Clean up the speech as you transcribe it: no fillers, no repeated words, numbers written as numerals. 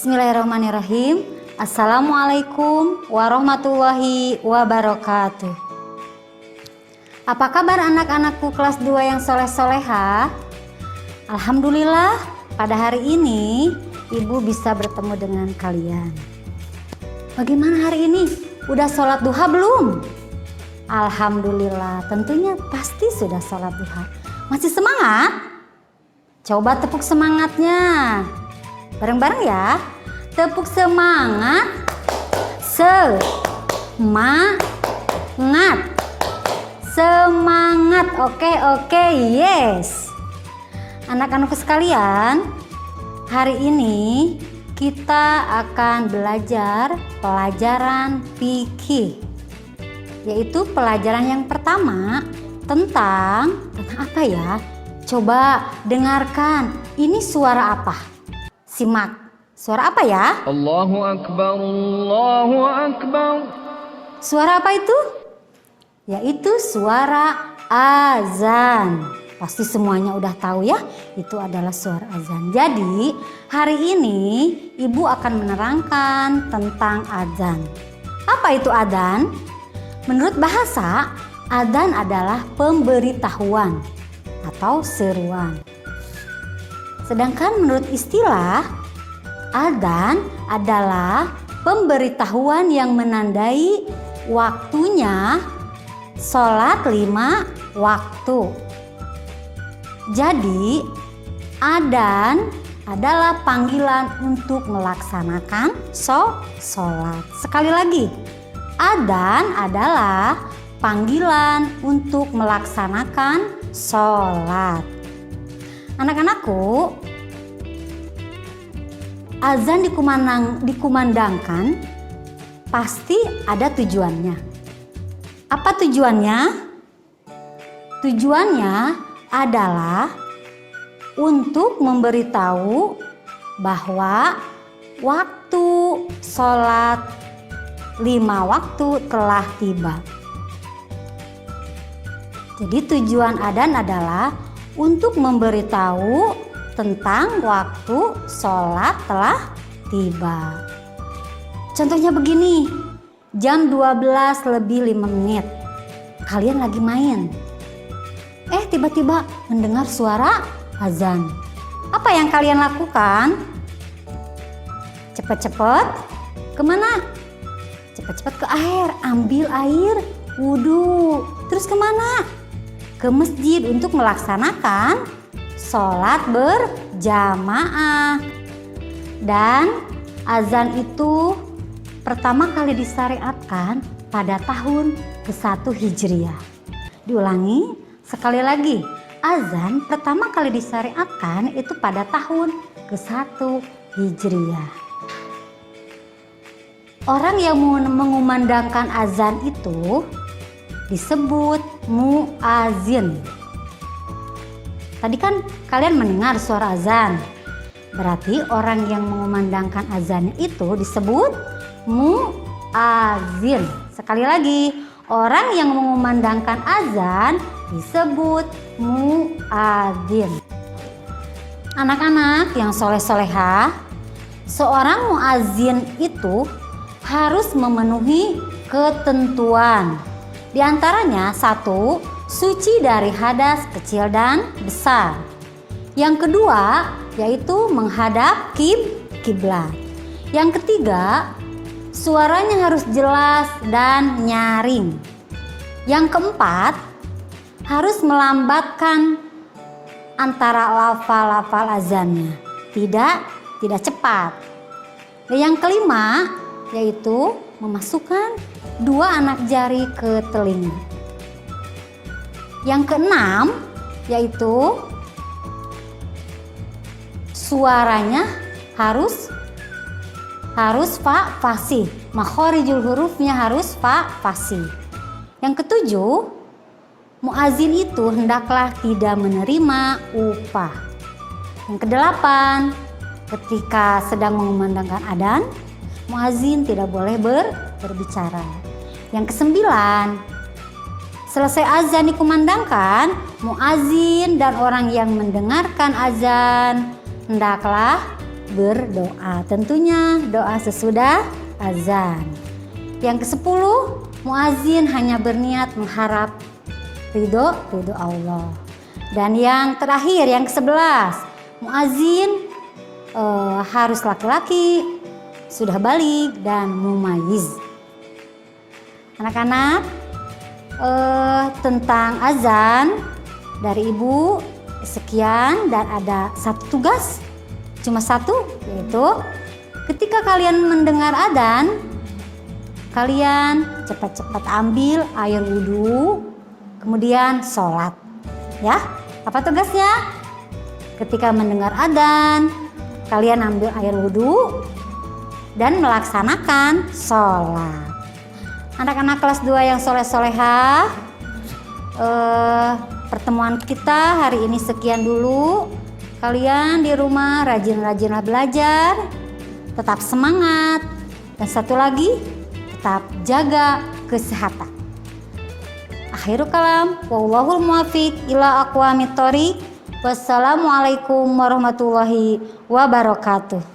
Bismillahirrahmanirrahim. Assalamualaikum warahmatullahi wabarakatuh. Apa kabar anak-anakku kelas 2 yang soleh-soleha? Alhamdulillah pada hari ini Ibu bisa bertemu dengan kalian. Bagaimana hari ini? Udah sholat duha belum? Alhamdulillah, tentunya pasti sudah sholat duha. Masih semangat? Coba tepuk semangatnya. Bareng-bareng ya. Tepuk semangat. Semangat. Semangat. Oke, yes. Anak-anakku sekalian, hari ini kita akan belajar pelajaran fikih. Yaitu pelajaran yang pertama tentang apa ya? Coba dengarkan. Ini suara apa? Simak. Suara apa ya? Allahu Akbar, Allahu Akbar. Suara apa itu? Yaitu suara azan. Pasti semuanya udah tahu ya, itu adalah suara azan. Jadi hari ini Ibu akan menerangkan tentang azan. Apa itu azan? Menurut bahasa, azan adalah pemberitahuan atau seruan. Sedangkan menurut istilah, adzan adalah pemberitahuan yang menandai waktunya sholat 5 waktu. Jadi, adzan adalah panggilan untuk melaksanakan sholat. Sekali lagi, adzan adalah panggilan untuk melaksanakan sholat. Anak-anakku, azan dikumandangkan pasti ada tujuannya. Apa tujuannya? Tujuannya adalah untuk memberitahu bahwa waktu sholat 5 waktu telah tiba. Jadi tujuan adzan adalah untuk memberitahu tentang waktu sholat telah tiba. Contohnya begini, jam 12 lebih 5 menit. Kalian lagi main. Tiba-tiba mendengar suara azan. Apa yang kalian lakukan? Cepat-cepat kemana? Cepat-cepat ke air, ambil air, wudhu. Terus kemana? Ke masjid untuk melaksanakan sholat berjamaah. Dan azan itu pertama kali disyariatkan pada tahun ke-1 Hijriah. Diulangi sekali lagi, azan pertama kali disyariatkan itu pada tahun ke-1 Hijriah. Orang yang mengumandangkan azan itu disebut muazin. Tadi kan kalian mendengar suara azan. Berarti orang yang mengumandangkan azannya itu disebut muazin. Sekali lagi, orang yang mengumandangkan azan disebut muazin. Anak-anak yang soleh-soleha, seorang muazin itu harus memenuhi ketentuan. Di antaranya 1, suci dari hadas kecil dan besar. Yang kedua, yaitu menghadap kiblat. Yang ketiga, suaranya harus jelas dan nyaring. Yang keempat, harus melambatkan antara lafal-lafal azannya. Tidak cepat. Dan yang kelima, yaitu memasukkan 2 anak jari ke telinga. Yang keenam, yaitu suaranya harus fasih. Makhorijul hurufnya harus fasih. Yang ketujuh, muazin itu hendaklah tidak menerima upah. Yang kedelapan, ketika sedang mengumandangkan adzan, muazin tidak boleh berbicara. Yang kesembilan, selesai azan dikumandangkan, muazin dan orang yang mendengarkan azan hendaklah berdoa. Tentunya doa sesudah azan. Yang ke-10, muazin hanya berniat mengharap ridho Allah. Dan yang terakhir, yang ke-11, muazin harus laki-laki, sudah baligh dan mumayyiz. Anak-anak, tentang azan dari ibu sekian, dan ada satu tugas, cuma satu, yaitu ketika kalian mendengar adzan, kalian cepat-cepat ambil air wudhu, kemudian sholat. Ya, apa tugasnya? Ketika mendengar adzan, kalian ambil air wudhu dan melaksanakan sholat. Anak-anak kelas 2 yang soleh-solehah, pertemuan kita hari ini sekian dulu. Kalian di rumah rajin-rajinlah belajar, tetap semangat, dan satu lagi, tetap jaga kesehatan. Akhirul kalam, wallahul muwaffiq ila aqwamit thoriq. Wassalamualaikum warahmatullahi wabarakatuh.